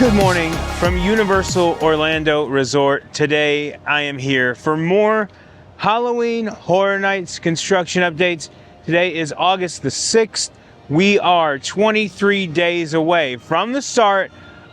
Good morning from Universal Orlando Resort. Today I am here for more Halloween Horror Nights construction updates. Today is August the 6th. We are 23 days away from the start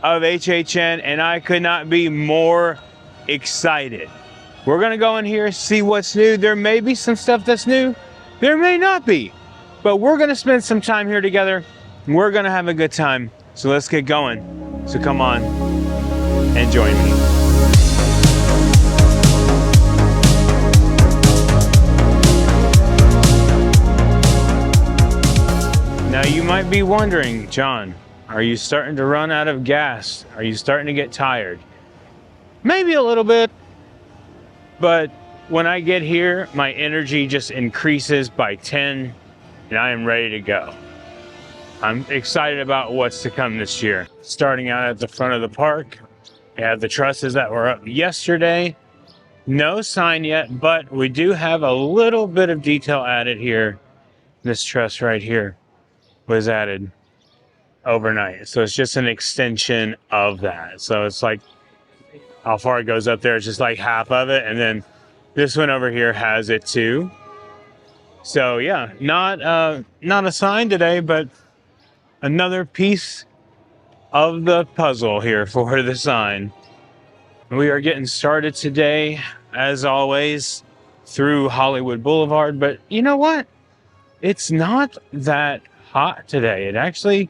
of HHN and I could not be more excited. We're gonna go in here, see what's new. There may be some stuff that's new, there may not be, but we're gonna spend some time here together. We're gonna have a good time, so let's get going. So come on and join me. Now you might be wondering, John, are you starting to run out of gas? Are you starting to get tired? Maybe a little bit, but when I get here, my energy just increases by 10 and I am ready to go. I'm excited about what's to come this year. Starting out at the front of the park, we have the trusses that were up yesterday. No sign yet, but we do have a little bit of detail added here. This truss right here was added overnight. So it's just an extension of that. So it's like how far it goes up there, it's just like half of it. And then this one over here has it too. So yeah, not a sign today, but another piece of the puzzle here for the sign. We are getting started today, as always, through Hollywood Boulevard, but you know what? It's not that hot today. It actually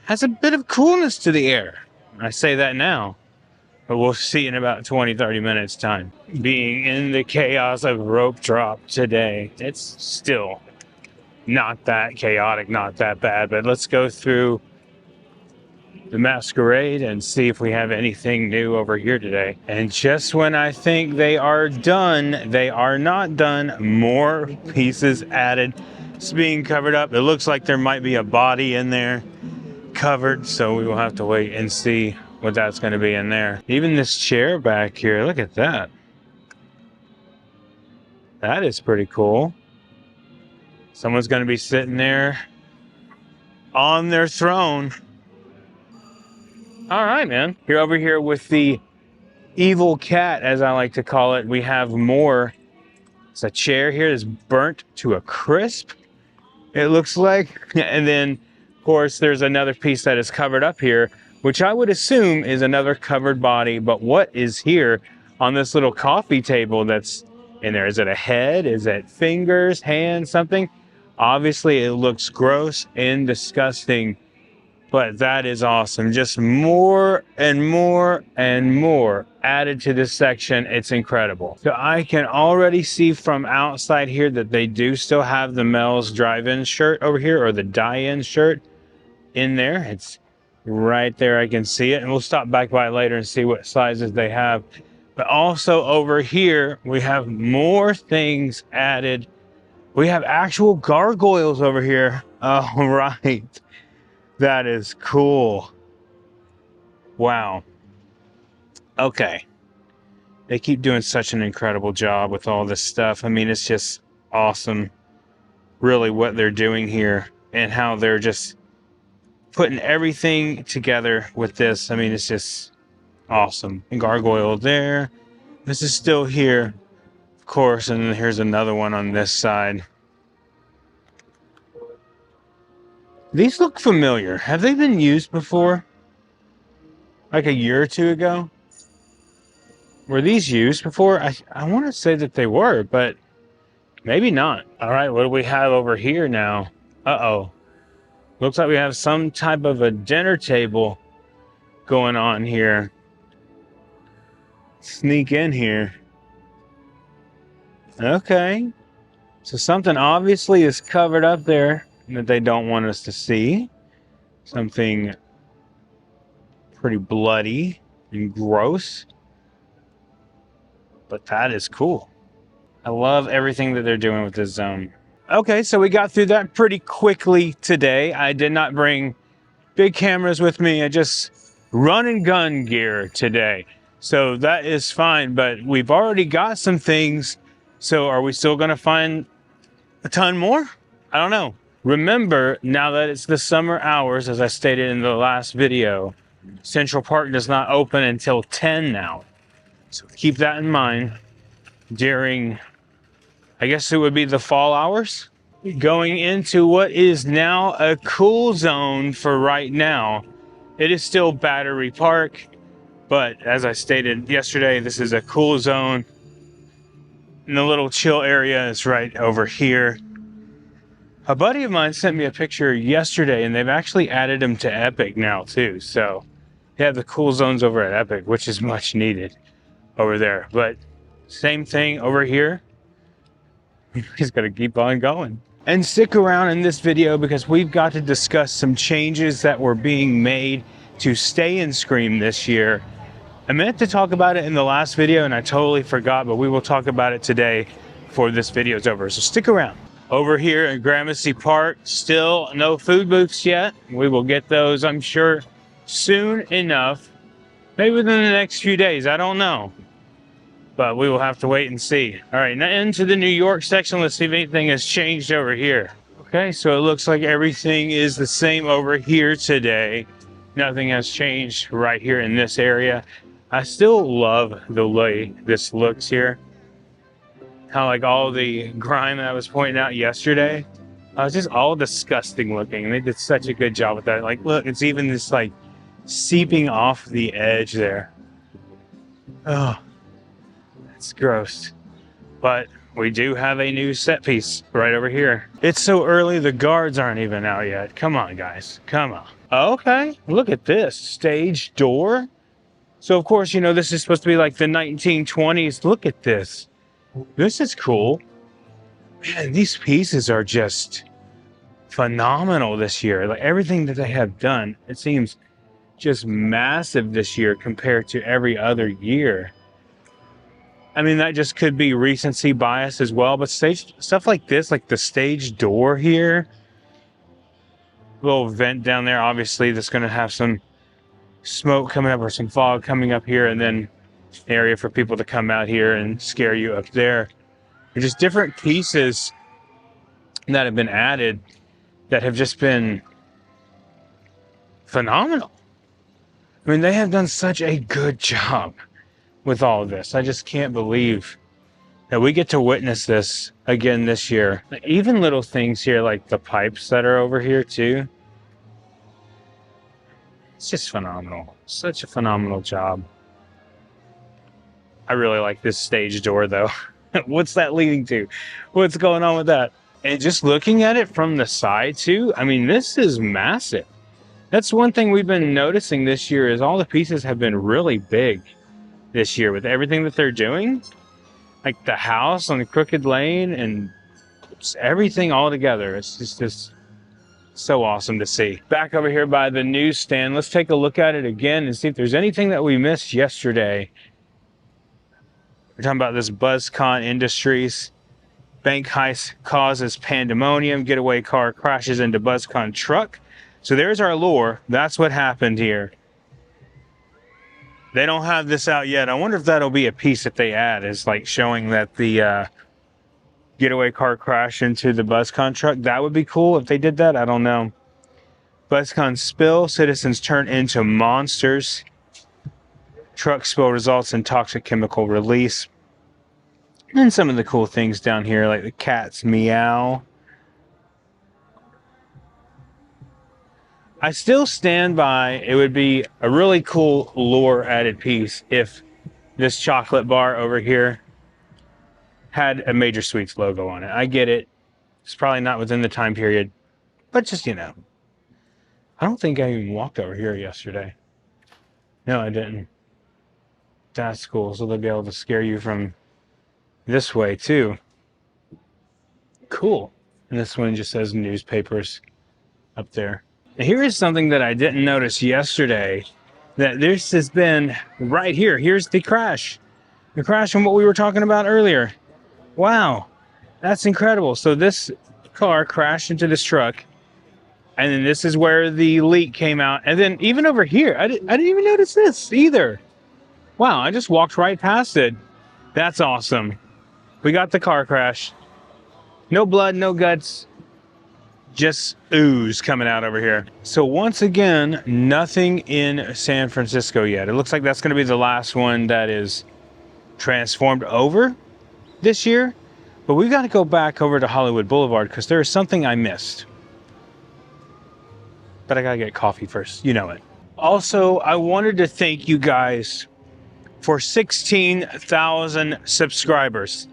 has a bit of coolness to the air. I say that now, but we'll see in about 20-30 minutes time. Being in the chaos of rope drop today, it's still not that chaotic, not that bad, but let's go through the masquerade and see if we have anything new over here today. And just when I think they are done, they are not done. More pieces added. It's being covered up. It looks like there might be a body in there covered, so we will have to wait and see what that's going to be in there. Even this chair back here, look at that. That is pretty cool. Someone's going to be sitting there on their throne. All right, man. You're over here with the evil cat, as I like to call it. We have more. It's a chair here that's burnt to a crisp, it looks like. And then, of course, there's another piece that is covered up here, which I would assume is another covered body. But what is here on this little coffee table that's in there? Is it a head? Is it fingers, hands, something? Obviously, it looks gross and disgusting, but that is awesome. Just more and more and more added to this section. It's incredible. So I can already see from outside here that they do still have the Mel's drive-in shirt over here, or the dye-in shirt in there. It's right there. I can see it, and we'll stop back by later and see what sizes they have. But also over here, we have more things added. We have actual gargoyles over here. Oh, right. That is cool. Wow. Okay. They keep doing such an incredible job with all this stuff. I mean, it's just awesome, really, what they're doing here and how they're just putting everything together with this. I mean, it's just awesome. And gargoyle there. This is still here, of course, and then here's another one on this side. These look familiar. Have they been used before? Like a year or two ago? Were these used before? I want to say that they were, but maybe not. All right, what do we have over here now? Uh-oh. Looks like we have some type of a dinner table going on here. Sneak in here. Okay. So something obviously is covered up there that they don't want us to see. Something pretty bloody and gross. But that is cool. I love everything that they're doing with this zone. Okay, so we got through that pretty quickly today. I did not bring big cameras with me. I just run and gun gear today. So that is fine, but we've already got some things. So are we still gonna find a ton more? I don't know. Remember, now that it's the summer hours, as I stated in the last video, Central Park does not open until 10 now. So keep that in mind during, I guess it would be the fall hours. Going into what is now a cool zone for right now. It is still Battery Park, but as I stated yesterday, this is a cool zone. And the little chill area is right over here. A buddy of mine sent me a picture yesterday, and they've actually added them to Epic now too. So they have the cool zones over at Epic, which is much needed over there. But same thing over here. He's gonna keep on going. And stick around in this video because we've got to discuss some changes that were being made to Stay and Scream this year. I meant to talk about it in the last video and I totally forgot, but we will talk about it today before this video is over. So stick around. Over here in Grammy Park, still no food booths yet. We will get those, I'm sure, soon enough. Maybe within the next few days, I don't know. But we will have to wait and see. All right, now into the New York section. Let's see if anything has changed over here. Okay, so it looks like everything is the same over here today. Nothing has changed right here in this area. I still love the way this looks here. How like all the grime that I was pointing out yesterday, was just all disgusting looking. They did such a good job with that. Like, look, it's even this like seeping off the edge there. Oh. It's gross, but we do have a new set piece right over here. It's so early, the guards aren't even out yet. Come on, guys, come on. Okay, look at this stage door. So of course, you know, this is supposed to be like the 1920s. Look at this. This is cool. Man, these pieces are just phenomenal this year. Like everything that they have done, it seems just massive this year compared to every other year. I mean, that just could be recency bias as well, but stage stuff like this, like the stage door here, little vent down there, obviously that's going to have some smoke coming up or some fog coming up here, and then area for people to come out here and scare you up there. They're just different pieces that have been added that have just been phenomenal. I mean, they have done such a good job with all of this. I just can't believe that we get to witness this again this year. Even little things here like the pipes that are over here too. It's just phenomenal. Such a phenomenal job. I really like this stage door though. What's that leading to? What's going on with that? And just looking at it from the side too, I mean, this is massive. That's one thing we've been noticing this year is all the pieces have been really big this year with everything that they're doing, like the house on the Crooked Lane and just everything all together. It's just so awesome to see. Back over here by the newsstand, let's take a look at it again and see if there's anything that we missed yesterday. We're talking about this BuzzCon Industries. Bank heist causes pandemonium. Getaway car crashes into BuzzCon truck. So there's our lore. That's what happened here. They don't have this out yet. I wonder if that'll be a piece that they add, is like showing that the getaway car crashed into the BuzzCon truck. That would be cool if they did that. I don't know. BuzzCon spill. Citizens turn into monsters. Truck spill results in toxic chemical release. And some of the cool things down here, like the cat's meow. I still stand by it would be a really cool lore added piece if this chocolate bar over here had a Major Sweets logo on it. I get it. It's probably not within the time period, but just, you know. I don't think I even walked over here yesterday. No, I didn't. That's cool. So they'll be able to scare you from this way too. Cool. And this one just says newspapers up there. Here is something that I didn't notice yesterday, that this has been right here. Here's the crash. The crash from what we were talking about earlier. Wow, that's incredible. So this car crashed into this truck, and then this is where the leak came out. And then even over here, I didn't even notice this either. Wow, I just walked right past it. That's awesome. We got the car crash. No blood, no guts. just ooze coming out over here. So once again, nothing in San Francisco yet. It looks like that's going to be the last one that is transformed over this year. But we've got to go back over to Hollywood Boulevard because there is something I missed. But I got to get coffee first. You know it. Also, I wanted to thank you guys for 16,000 subscribers.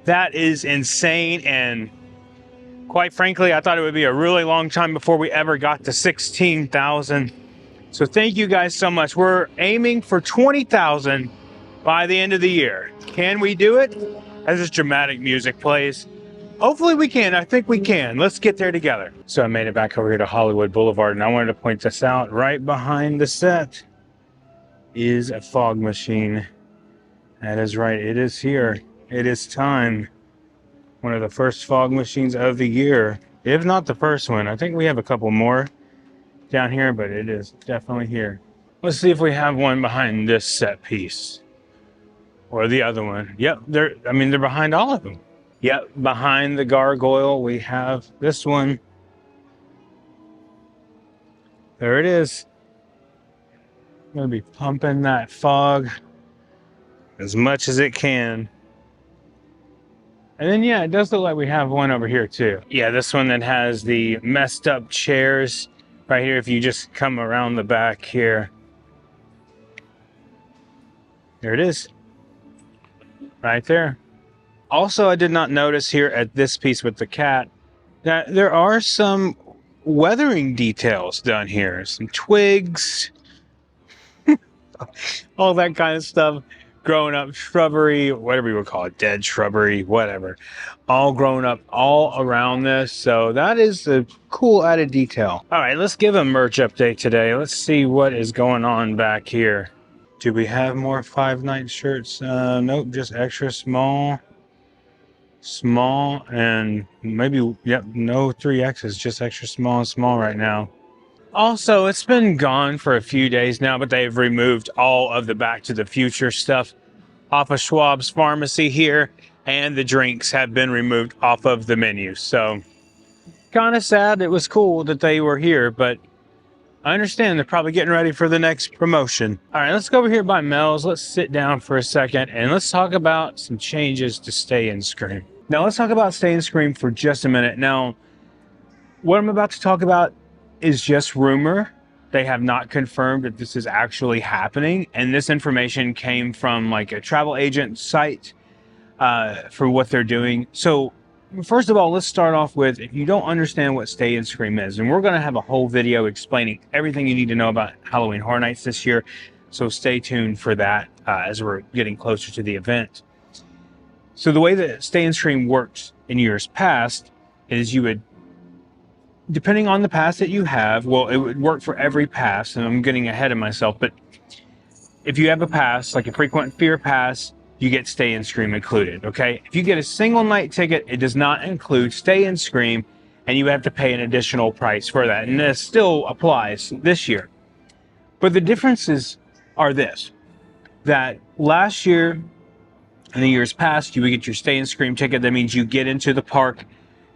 That is insane, and quite frankly, I thought it would be a really long time before we ever got to 16,000. So thank you guys so much. We're aiming for 20,000 by the end of the year. Can we do it? As this dramatic music plays. Hopefully we can. I think we can. Let's get there together. So I made it back over here to Hollywood Boulevard, and I wanted to point this out. Right behind the set is a fog machine. That is right. It is here. It is time. One of the first fog machines of the year, if not the first one. I think we have a couple more down here, but it is definitely here. Let's see if we have one behind this set piece or the other one. Yep, they're behind all of them. Yep, behind the gargoyle, we have this one. There it is. I'm gonna be pumping that fog as much as it can. And then, yeah, it does look like we have one over here too. Yeah, this one that has the messed up chairs right here. If you just come around the back here. There it is. Right there. Also, I did not notice here at this piece with the cat that there are some weathering details down here. Some twigs. All that kind of stuff. Growing up, shrubbery, whatever you would call it, dead shrubbery, whatever, all grown up all around this. So that is a cool added detail. All right, let's give a merch update today. Let's see what is going on back here. Do we have more 5 Night shirts? Nope, just extra small, and maybe, yep, no 3Xs, just extra small and small right now. Also, it's been gone for a few days now, but they've removed all of the Back to the Future stuff off of Schwab's Pharmacy here, and the drinks have been removed off of the menu. So, kind of sad. It was cool that they were here, but I understand they're probably getting ready for the next promotion. All right, let's go over here by Mel's. Let's sit down for a second, and let's talk about some changes to Stay and Scream. Now, let's talk about Stay and Scream for just a minute. Now, what I'm about to talk about is just rumor. They have not confirmed that this is actually happening, and this information came from like a travel agent site for what they're doing. So first of all, let's start off with, if you don't understand what Stay and Scream is, and we're going to have a whole video explaining everything you need to know about Halloween Horror Nights this year, so stay tuned for that as we're getting closer to the event. So the way that Stay and Scream works in years past is you would, depending on the pass that you have, well, it would work for every pass, and I'm getting ahead of myself, but if you have a pass, like a frequent fear pass, you get Stay and Scream included, okay? If you get a single night ticket, it does not include Stay and Scream, and you have to pay an additional price for that, and this still applies this year. But the differences are this, that last year and the years past, you would get your Stay and Scream ticket. That means you get into the park,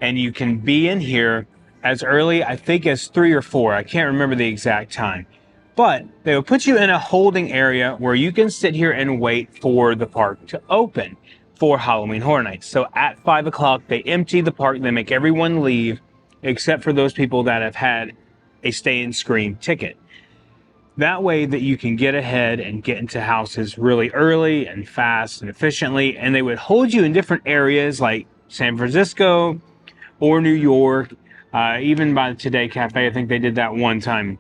and you can be in here as early, I think, as 3 or 4. I can't remember the exact time. But they will put you in a holding area where you can sit here and wait for the park to open for Halloween Horror Nights. So at 5 o'clock, they empty the park. They make everyone leave, except for those people that have had a Stay and Scream ticket. That way that you can get ahead and get into houses really early and fast and efficiently. And they would hold you in different areas like San Francisco or New York. Even by Today Cafe, I think they did that one time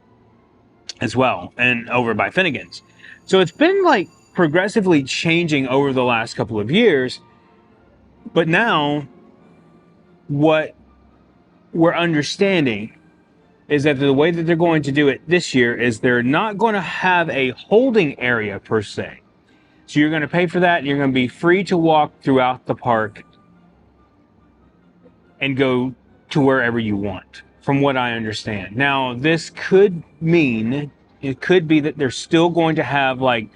as well, and over by Finnegan's. So it's been like progressively changing over the last couple of years, but now what we're understanding is that the way that they're going to do it this year is they're not going to have a holding area per se. So you're going to pay for that, and you're going to be free to walk throughout the park and go to wherever you want, from what I understand. Now, this could mean, it could be that they're still going to have like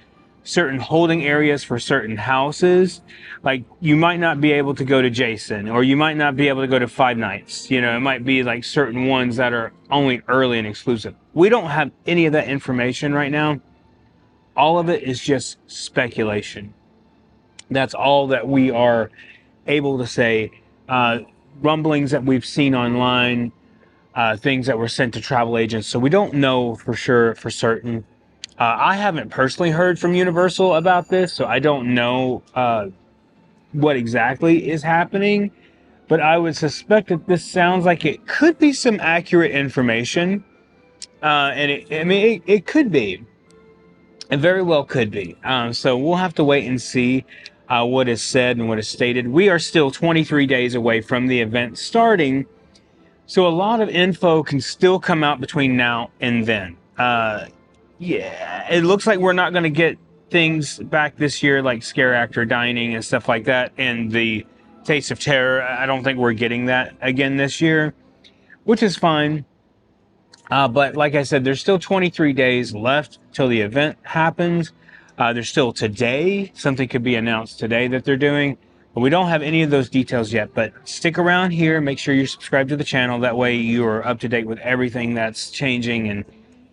certain holding areas for certain houses. Like you might not be able to go to Jason, or you might not be able to go to Five Nights. You know, it might be like certain ones that are only early and exclusive. We don't have any of that information right now. All of it is just speculation. That's all that we are able to say. Rumblings that we've seen online, things that were sent to travel agents. So we don't know for sure, for certain. I haven't personally heard from Universal about this, so I don't know what exactly is happening. But I would suspect that this sounds like it could be some accurate information. And it could be. It very well could be. So we'll have to wait and see what is said and what is stated. We are still 23 days away from the event starting. So a lot of info can still come out between now and then. Yeah, it looks like we're not going to get things back this year like Scare Actor Dining and stuff like that. And the Taste of Terror, I don't think we're getting that again this year, which is fine. But like I said, there's still 23 days left till the event happens. There's still today. Something could be announced today that they're doing. But we don't have any of those details yet. But stick around here. Make sure you're subscribed to the channel. That way you are up to date with everything that's changing and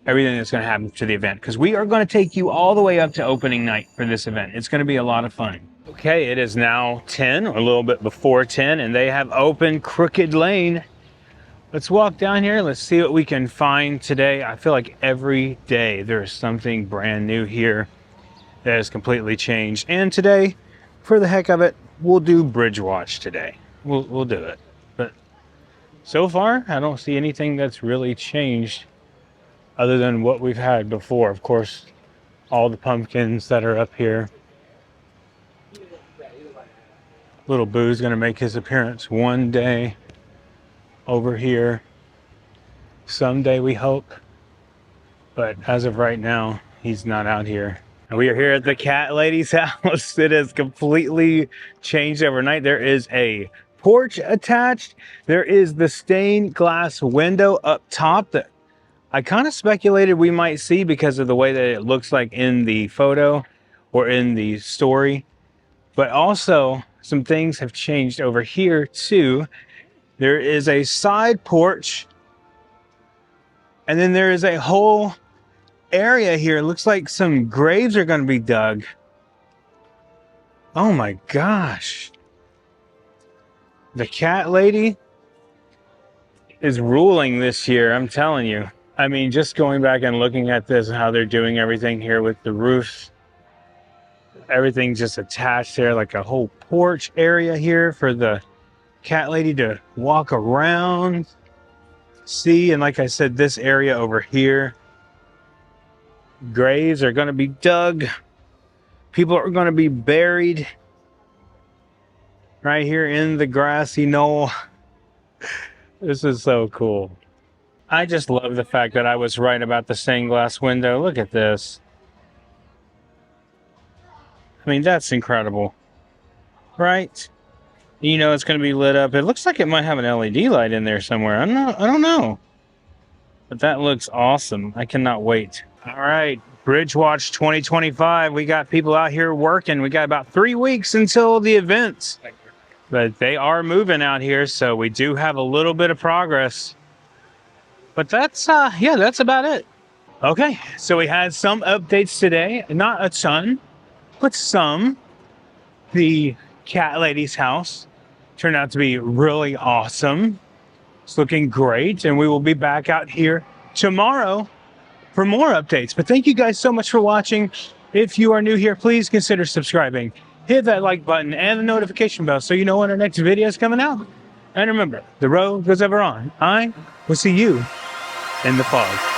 everything that's going to happen to the event. Because we are going to take you all the way up to opening night for this event. It's going to be a lot of fun. Okay, it is now 10, or a little bit before 10, and they have opened Crooked Lane. Let's walk down here. Let's see what we can find today. I feel like every day there's something brand new here that has completely changed. And today, for the heck of it, we'll do Bridge Watch today. We'll do it. But so far, I don't see anything that's really changed other than what we've had before. Of course, all the pumpkins that are up here. Little Boo's gonna make his appearance one day over here. Someday, we hope. But as of right now, he's not out here. And we are here at the cat lady's house. It has completely changed overnight. There is a porch attached. There is the stained glass window up top that I kind of speculated we might see because of the way that it looks like in the photo or in the story. But also, some things have changed over here too. There is a side porch, and then there is a whole area here. It looks like some graves are going to be dug. Oh my gosh. The cat lady is ruling this year, I'm telling you. I mean, just going back and looking at this and how they're doing everything here with the roofs. Everything just attached there, like a whole porch area here for the cat lady to walk around, see. And like I said, this area over here, graves are going to be dug. People are going to be buried right here in the grassy knoll. This is so cool. I just love the fact that I was right about the stained glass window. Look at this. I mean, that's incredible, right? You know, it's going to be lit up. It looks like it might have an LED light in there somewhere. I don't know. But that looks awesome. I cannot wait. All right, Bridge Watch 2025. We got people out here working. We got about 3 weeks until the event. But they are moving out here, so we do have a little bit of progress. But that's, yeah, that's about it. Okay, so we had some updates today. Not a ton, but some. The cat lady's house turned out to be really awesome. It's looking great, and we will be back out here tomorrow for more updates. But thank you guys so much for watching. If you are new here, please consider subscribing. Hit that like button and the notification bell so you know when our next video is coming out. And remember, the road goes ever on. I will see you in the fog.